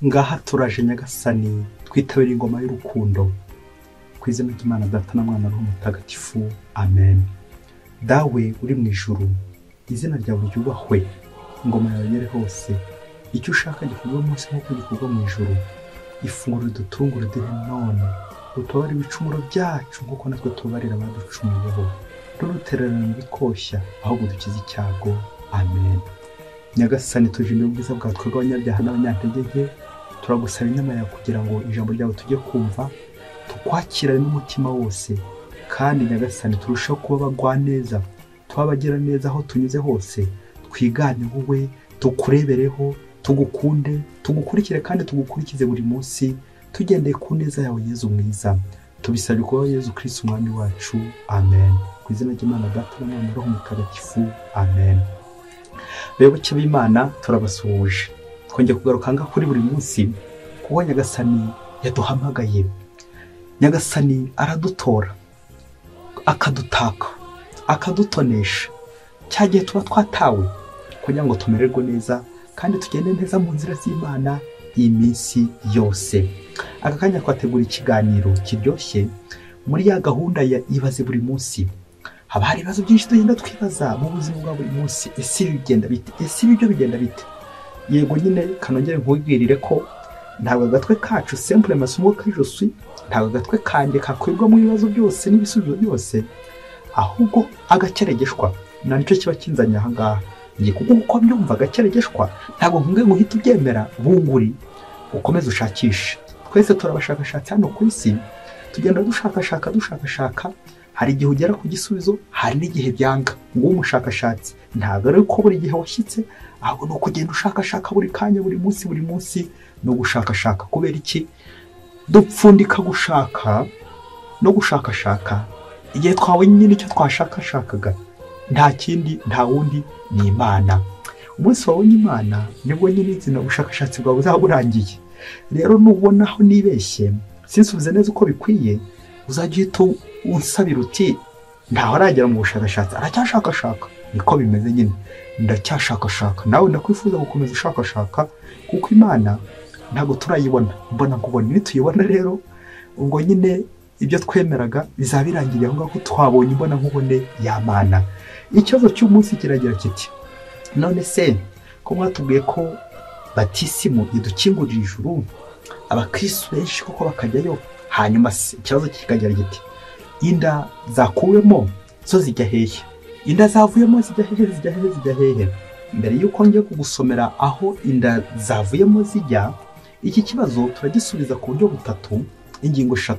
ngaha turaje Nyagasani twitabira ingoma y'urukundo ku izina ry'Imana Data na Mwana n'Roho Mutagatifu amen. Dawe uri mu ijuru, izina ryawe ryubahwe, ingoma yawe yere hose, icyo ushaka gikorwa munsi nk'uko gikorwa mu ijuru. Ifunguro ridutungura duhe none, utubare ibicumuro byacu nk'uko natwe tubarira abaducumuyeho, ntudutererane mu bikoshya ahubwo dukize icyago amen. Nyagasani tuje mu bwiza bwawe twebwe abanyabyaha n'abanyantege nke, turagusaba inama yawe kugira ngo ijambo ryawe tujye kumva tukwakirane n'umutima wose, kandi Nyagasani turushaho kuba abagwaneza, tubabagira neza aho tunyuze hose, twigane wowe, tukurebereho, tugukunde, tugukurikire kandi tugukurikize buri munsi, tugendeye ku neza yawe Yezu mwiza. Tubisabye kuba Yezu Kristo umwami wacu amen. Ku izina ry'Imana Data na Mwana n'Roho Mutagatifu amen. Bayoboke b'Imana turabasuhuje, twongeye kugaruka ngaha kuri buri munsi kuko Nyagasani yaduhamagaye. Nyagasani aradutora, akadutaka, akadutonesha cya gihe tuba twatawe kugira ngo tumererwe neza kandi tugende neza mu nzira z'Imana iyi minsi yose. Aka kanya twategura ikiganiro kiryoshye muri ya gahunda ya ibaze buri munsi. Haba hari ibibazo byinshi tugenda twibaza mu buzima bwa buri munsi. Ese bigenda bite? Ese ibyo bigenda bite? Yego nyine kanongere nkubwirire ko ntabwo agatwe kacu simple masomo k'ijoswi, ntabwo agatwe kanjye kakwirwa mu bibazo byose n'ibisubizo byose, ahubwo agakeregeshwa na nicyo kiba kinzanye aha ngaha. Ngiye kuko uko mbyumva agakeregeshwa ntabwo nkunge guhita ubyemera bunguri, ukomeze ushakisha. Twese turabashakashatsi hano ku isi, tugenda dushakashaka, hari igihe ugera ku gisubizo, hari n'igihe byanga. Ngo umushakashatsi ntabwo ari ko buri gihe washyitse, ahubwo no kugenda ushakashaka buri kanya, buri munsi no gushakashaka. Kubera iki? Dupfundika gushaka no gushakashaka igihe twabonye nyine icyo twashakashakaga, nta kindi nta wundi ni Imana. Umunsi wabonye Imana nibwo nyine izina ubushakashatsi bwawe buzaba burangiye. Rero nubona aho nibeshye sinsubize neza uko bikwiye, uzajya uhita unsabira uti ntaho aragera mu bushakashatsi, aracyashakashaka. Niko bimeze nyine, ndacyashakashaka. Nawe ndakwifuza gukomeza ushakashaka kuko Imana ntabwo turayibona, mbona nkubona. Nituyibona rero ubwo nyine ibyo twemeraga bizaba birangiriye aho ngaho, twabonye mbona nkubone ya Mana. Ikibazo cy'umunsi kiragira kiti, none se ko mwatubwiye ko batisimu idukingurira ijuru, abakristo benshi koko bakajyayo, hanyuma ikibazo kikagira giti, inda zakuwemo zo zijya hehe? Inda zavuyemo zijya hehe? Mbere yuko ngiye kugusomera aho inda zavuyemo zijya, iki kibazo turagisubiza ku buryo butatu, ingingo 3.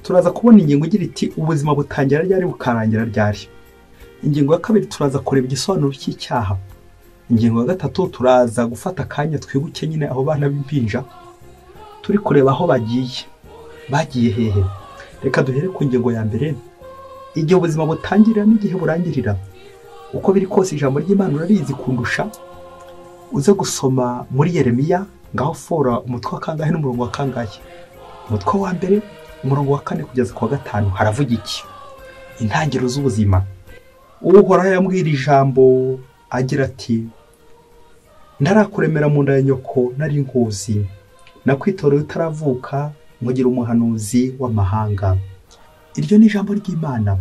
Turaza kubona ingingo igira iti ubuzima butangira ryari bukarangira ryari. Ingingo ya 2 turaza kureba igisobanuro cy'icyaha. Ingingo ya 3 turaza gufata kanya twibuke nyine aho bana b'impinja, turi kureba aho bagiye hehe. Reka duhere ku ngingo ya mbere, igihe ubuzima butangirira n'igihe burangirira. Uko biri kose ijambo ry'Imana urarizi kundusha. Uze gusoma muri Yeremiya ngaho fora umutwe wa kangahe n'umurongo wa kangahe? Umutwe wa mbere umurongo wa 4 kugeza ku wa 5 haravuga iki? Intangiriro z'ubuzima. Uhoraho yambwira ijambo agira ati, ndarakuremera mu nda ya nyoko nari nkuzi, nakwitoreye utaravuka nkugira umuhanuzi w'amahanga. Iryo ni ijambo ry'Imana.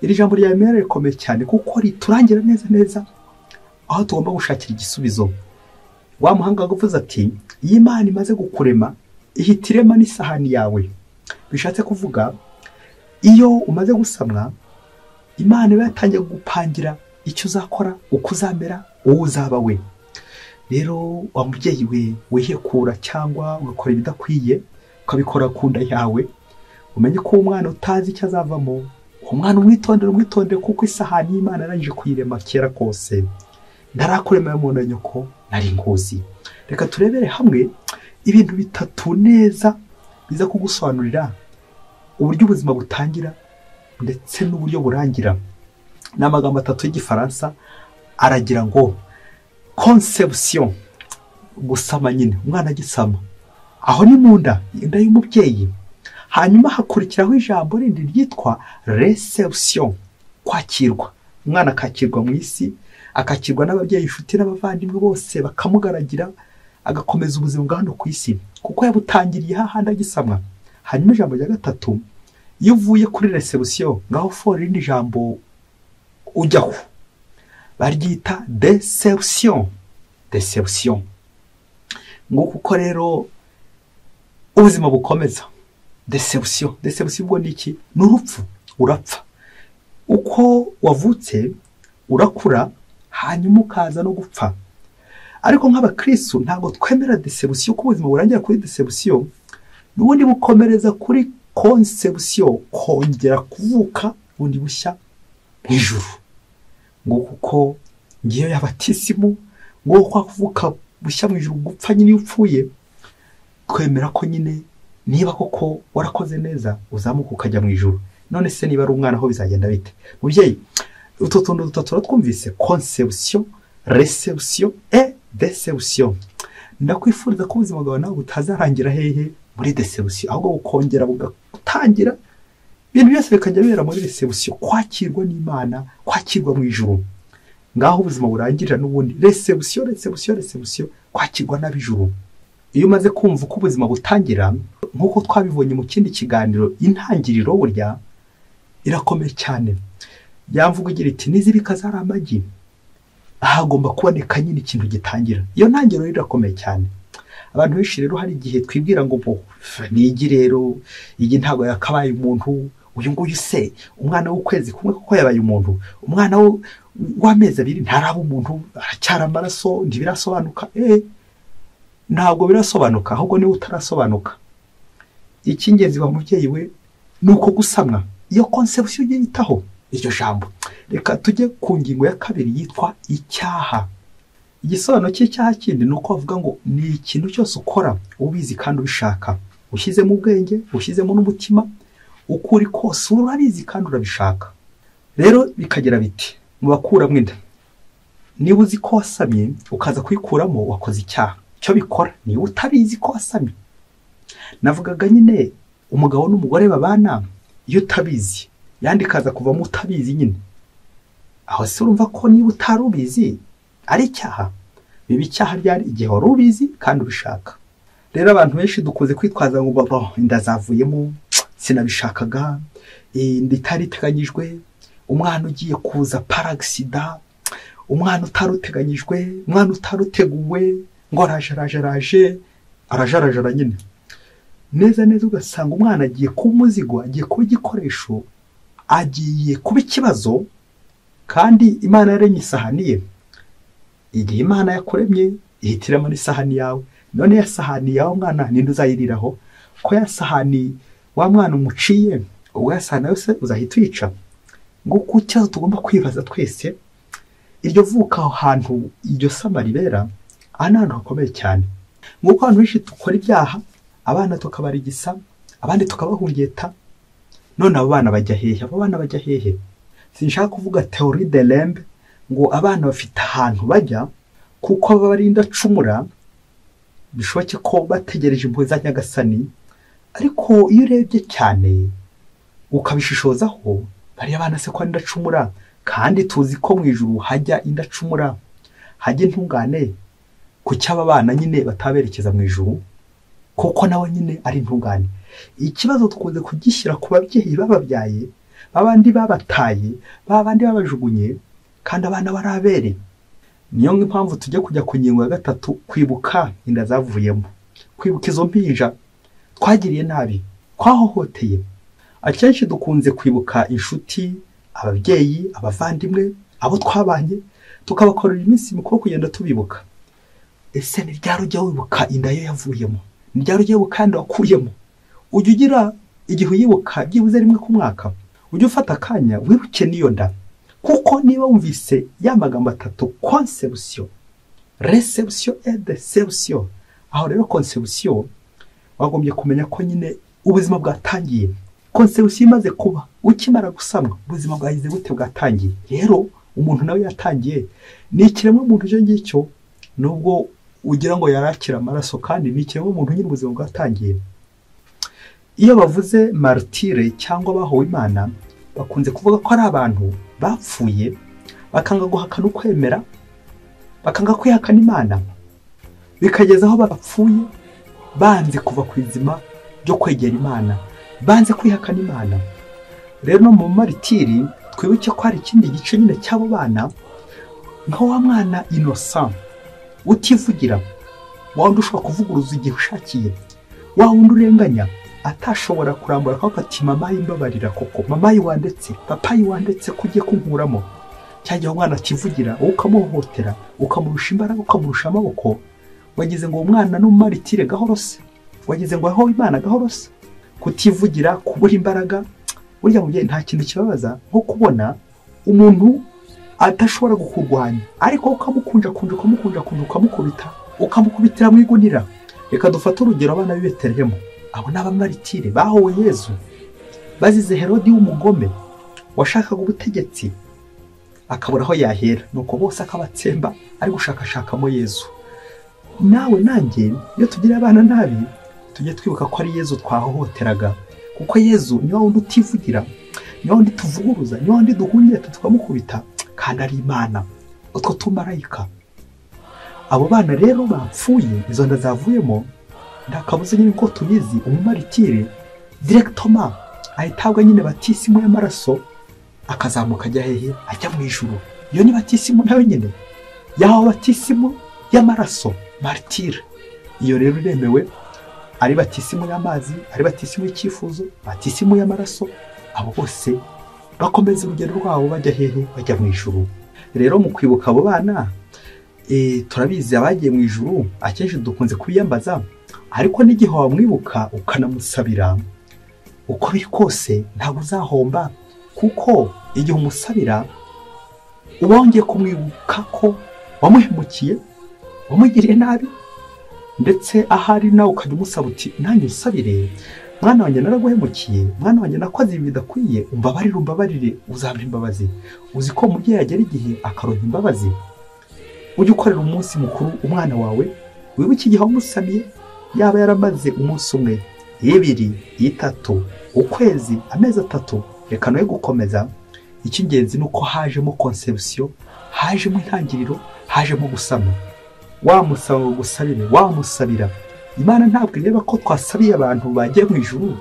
Iri jambo rya Yeremiya rikomeye cyane kuko riturangira neza aho tugomba gushakira igisubizo. Wa muhanga avuze ati, iyi Imana imaze gukurema ihitirema n'isahani yawe. Bishatse kuvuga iyo umaze gusamwa, Imana iba yatangiye gupangira icyo uzakora, uko uzamera, uwo uzaba we. Rero wa mubyeyi we wihekura cyangwa ugakora ibidakwiye, ukabikora ku nda yawe, umenye ko umwana utazi icyo azavamo. Umwana umwitondere kuko isahani y'Imana yarangije kuyirema kera kose. Ndarakuremera mu nda ya nyoko nari nkuzi. Reka turebere hamwe ibintu 3 neza biza kugusobanurira uburyo ubuzima butangira ndetse n'uburyo burangira. N'amagambo 3 y'Igifaransa aragira ngo conception, gusama nyine, umwana agisama. Aho ni mu nda y'umubyeyi. Hanyuma hakurikiraho ijambo rindi ryitwa reception, kwakirwa. Umwana akakirwa mu isi, akakirwa n'ababyeyi, inshuti n'abavandimwe bose bakamugaragira, agakomeza ubuzima bwa hano ku isi kuko yabutangiriye hahandi agisamwa. Hanyuma ijambo rya gatatu, iyo uvuye kuri reception ngaho fora irindi jambo ujyaho baryita deception. Ngo kuko rero ubuzima bukomeza. Deception ubwo ni iki? Ni urupfu, urapfa. Uko wavutse urakura hanyuma ukaza no gupfa. Ariko nk'abakristo ntabwo twemera deception, ko ubuzima burangira kuri deception, n'ubundi bukomereza kuri conception, kongera kuvuka bundi bushya mu ijuru. Ngo kuko ngiyo y'abatisimu, ngo kwa kuvuka bushya mu ijuru gupfa nyine upfuye, twemera ko nyine niba koko warakoze neza uzamuka ukajya mu ijuru. None se niba ari umwana ho bizagenda bite? Mubyeyi, utu tuntu dutatu twumvise: conception, reception et deception. Ndakwifuriza ko ubuzima bwawe nawe butazarangira hehe muri deception, ahubwo bukongera bugatangira ibintu byose bikajya bibera muri reception, kwakirwa n'Imana, kwakirwa mu ijuru. Ngaho ubuzima burangirira n'ubundi reception, kwakirwa n'abijuru. Iyo umaze kumva uko ubuzima butangira, nk'uko twabibonye mu kindi kiganiro, intangiriro burya irakomeye cyane. Yamvuga igira iti nizibika zari amagi, ahagomba kuboneka nyine ikintu gitangira. Iyo ntangiriro irakomeye cyane. Abantu benshi rero hari igihe twibwira ngo bo nigi rero iyi ntago yakabaye umuntu, uyu nguyu se umwana w'ukwezi kumwe kuko yabaye umuntu, umwana w'amezi abiri ntaraba umuntu, aracyara amaraso, ntibirasobanuka. Ntabwo birasobanuka, ahubwo niwe utarasobanuka. Icy'ingenzi wa mubyeyi we nuko gusamwa. Iyo conception yitaho iryo jambo. Reka tujye ku ngingo ya kabiri yitwa icyaha. Igisobanuro cy'icyaha kindi nuko bavuga ngo ni ikintu cyose ukora ubizi kandi ubishaka, ushyizemo ubwenge, ushyizemo n'umutima, ukuri kose urabizi kandi urabishaka. Rero bikagira biti mu bakuramo inda, niba uzi ko wasamye ukaza kwikuramo wakoze icyaha. Cyo bikora ni utabizi ko wasamye. Navugaga nyine umugabo n'umugore babana, iyo utabizi yandikaza kuvamo utabizi nyine, aho se urumva ko niba utarubizi ari icyaha. Biba icyaha ryari igihe wari ubizi kandi ubishaka. Rero abantu benshi dukunze kwitwaza ngo inda zavuyemo sinabishakaga, inda itari iteganyijwe, umwana ugiye kuza paragisida, umwana utaruteganyijwe, umwana utaruteguwe, ngo arajarajara nyine. Neza ugasanga umwana agiye kuba umuzigo, agiye kuba igikoresho, agiye kuba ikibazo, kandi Imana yaremye isahani ye. Igihe Imana yakuremye ihitiramo n'isahani yawe. None ya sahani yawe mwana ninde uzayiriraho? Ko ya sahani wa mwana umuciye, uwo ya sahani yose uzahita uyica. Ngo kucyo tugomba kwibaza twese, iryo vuka aho hantu iryo sama ribera, ahantu hakomeye cyane. Nk'uko abantu benshi dukora ibyaha, abana tukabarigisa, abandi tukabahungeta. None abo bana bajya hehe? Sinshaka kuvuga theorie de lembe ngo abana bafite ahantu bajya kuko babarinda cumura, bishoboke ko bategereje impuhwe za Nyagasani. Ariko iyo urebye cyane ukabishishozaho, bari abana se ko ndacumura, kandi tuzi ko mu ijuru hajya indacumura, hajya intungane. Ku cyaba bana nyine bataberekeza mu ijuru kuko nawe nyine ari intungane. Ikibazo tukunze kugishyira ku babyeyi bababyaye, babandi babataye, babandi babajugunye, kandi abana barabere. Niyo mpamvu tujye kujya ku ngingo ya gatatu, kwibuka inda zavuyemo, kwibuka izo mpinja twagiriye nabi, twahohoteye. Akenshi dukunze kwibuka inshuti, ababyeyi, abavandimwe, abo twabanye, tukabakorera iminsi mikuru kugenda tubibuka. Ese ni ryari ujya wibuka inda yo yavuyemo? Ni ryari ujya wibuka kandi wakuyemo? Ujya ugira igihe uyibuka byibuze rimwe ku mwaka, ujya ufata akanya wibuke n'iyo nda. Kuko niba wumvise ya magambo atatu, conception, reception et deception, aho rero conception wagombye kumenya ko nyine ubuzima bwatangiye. Conception imaze kuba, ukimara gusamwa ubuzima bwahize gute bwatangiye. Rero umuntu nawe yatangiye, ni ikiremwa muntu cyo ngicyo, nubwo ugira ngo yarakira amaraso, kandi ni ikiremwa muntu nyine ubuzima bwatangiye. Iyo bavuze martire cyangwa bahowe Imana, bakunze kuvuga ko ari abantu bapfuye bakanga guhakana ukwemera, bakanga kwihakana Imana. bikageza aho bapfuye banze kuva ku izima ryo kwegera Imana, banze kwihakana Imana. Rero no mu maritiri twibuke ko hari ikindi gice nyine cy'abo bana, nka wa mwana innocent utivugira, wa wundi ushobora kuvuguruza igihe ushakiye, wa wundi urenganya atashobora kurambura akaboko ati mama yimbabarira koko, mama yiwandetse, papa yiwandetse kugiye kunkuramo. Cyagiye umwana ativugira, wowe ukamuhohotera, ukamurusha imbaraga, ukamurusha amaboko, wagize ngo umwana n'umumaritire gahoro se, wagize ngo aho Imana gahoro se. Kutivugira, kubura imbaraga, burya mubyeyi nta kintu kibabaza nko kubona umuntu adashobora kukurwanya, ariko ukamukunja ukamukubita, ukamukubitira mu igunira. Reka dufate urugero abana b'i Betelehemu, abo n'abamaritire bahowe Yezu bazize Herodi w'umugome washakaga ubutegetsi akabura aho yahera, nuko bose akabatsemba ari gushakashakamo Yezu. Nawe nanjye iyo tugira abana nabi tujye twibuka ko ari Yezu twahohoteraga, kuko Yezu niwe wundi utivugira, niwe wundi tuvuguruza, niwe wundi duhungiye tukamukubita, kandi ari Imana. Utwo tumarayika abo bana rero bapfuye, izo nda zavuyemo, ndakabuze nyine ko tubizi umumaritire directement ahitabwa nyine batisimu y'amaraso akazamuka ajya hehe, ajya mu ijuru. Iyo ni batisimu nawe nyine yaho batisimu y'amaraso martyr. Iyo rero iremewe, ari batisimu y'amazi, ari batisimu y'icyifuzo, batisimu y'amaraso, abo bose bakomeza urugendo rwabo bajya hehe, bajya mu ijuru. Rero mu kwibuka abo bana turabizi abagiye mu ijuru akenshi dukunze kubiyambaza, ariko n'igihe wamwibuka ukanamusabira uko biri kose ntabwo uzahomba, kuko igihe umusabira uba wongeye kumwibuka ko wamuhemukiye, wamugiriye nabi, ndetse ahari nawe ukajya umusaba uti nanjye usabire, mwana wanjye naraguhemukiye, mwana wanjye nakoze ibi bidakwiye, umbabarire, uzampa imbabazi. Uzi ko umubyeyi yagera igihe akaronka imbabazi. Ujye ukorera umunsi mukuru umwana wawe, wibuke igihe wamusabiye, yaba yaramaze umunsi umwe, 2, 3, ukwezi, amezi 3, reka nawe gukomeza. Icy'ingenzi nuko hajemo conception, hajemo intangiriro, hajemo gusama. Wamusaba gusabire, wamusabira. Imana ntabwo ireba ko twasabiye abantu bagiye mu ijuru,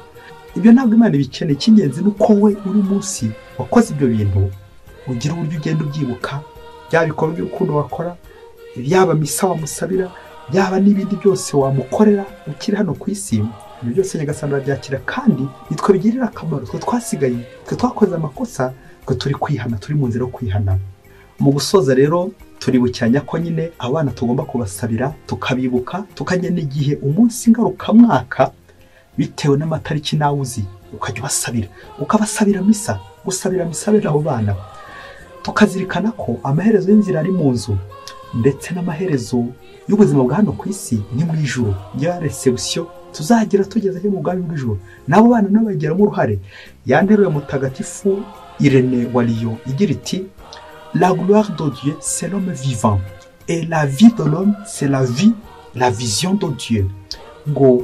ibyo ntabwo Imana ibikeneye. Icy'ingenzi nuko we uri munsi wakoze ibyo bintu, ugira uburyo ugenda ubyibuka, byaba bikorwa by'urukundo wakora, byaba misa wamusabira, byaba n'ibindi byose wamukorera ukiri hano ku isi. Ibyo byose Nyagasani arabyakira, kandi nitwe bigirira akamaro, twe twasigaye, twe twakoze amakosa, twe turi kwihana, turi mu nzira yo kwihana. Mu gusoza rero turibukiranya ko nyine abana tugomba kubasabira, tukabibuka, tukagena igihe umunsi ngarukamwaka bitewe n'amatariki nawe uzi, ukajya ubasabira, ukabasabira misa, gusabira misa bera abo bana. Tukazirikana ko amaherezo y'inzira ari mu nzu, ndetse n'amaherezo y'ubuzima bwa hano ku isi ni mu ijuru, ya reception tuzagira tugeze mu bwami bw'ijuru. Nabo bana n'abagiramo uruhare. Yanteruye mutagatifu Irene wa Lyon igira iti la gloire de Dieu c'est l'homme vivant et la vie de l'homme c'est la vie, la vision de Dieu. Ngo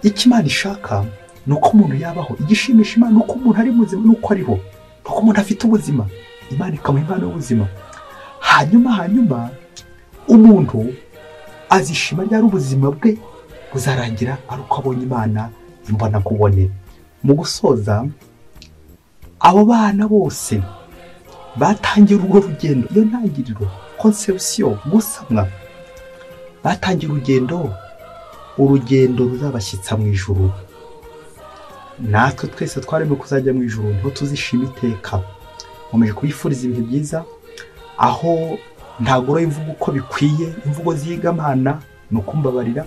ikimana ishaka nuko umuntu yabaho, igishimisha Imana nuko umuntu ari muzima, nuko ariho, nuko umuntu afite ubuzima, Imana ikamuha impano y'ubuzima. Hanyuma umuntu azishima ryari ubuzima bwe buzarangira ari uko abonye Imana imbona kubone. Mu gusoza, abo bana bose batangira urwo rugendo, iyo ntangiriro conception, gusamwa, batangira urugendo ruzabashyitsa mu ijuru. Natwe twese twaremwe kuzajya mu ijuru, niho tuzishima iteka. Nkomeje kubifuriza ibihe byiza, aho ntagoro imvugo uko bikwiye, imvugo zigamana no kumbabarira,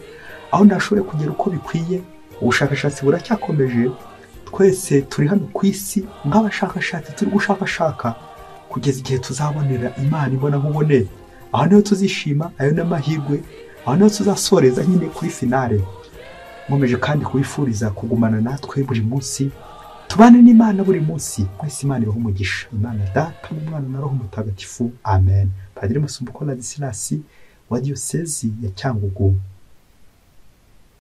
aho ndashoboye kugera uko bikwiye. Ubushakashatsi buracyakomeje, twese turi hano ku isi nk'abashakashatsi, turi gushakashaka kugeza igihe tuzabonera Imana imbona nkubone. Aho niho tuzishima, ayo n'amahirwe, aho niho tuzasoreza nyine kuri finale. Nkomeje kandi kubifuriza kugumana natwe buri munsi, tubane n'Imana buri munsi. Mwese Imana ibahe umugisha, Imana Data n'Umwana na Roho Mutagatifu, amen. Padiri Masumbuko Ladislas wa Diyosezi ya Cyangugu.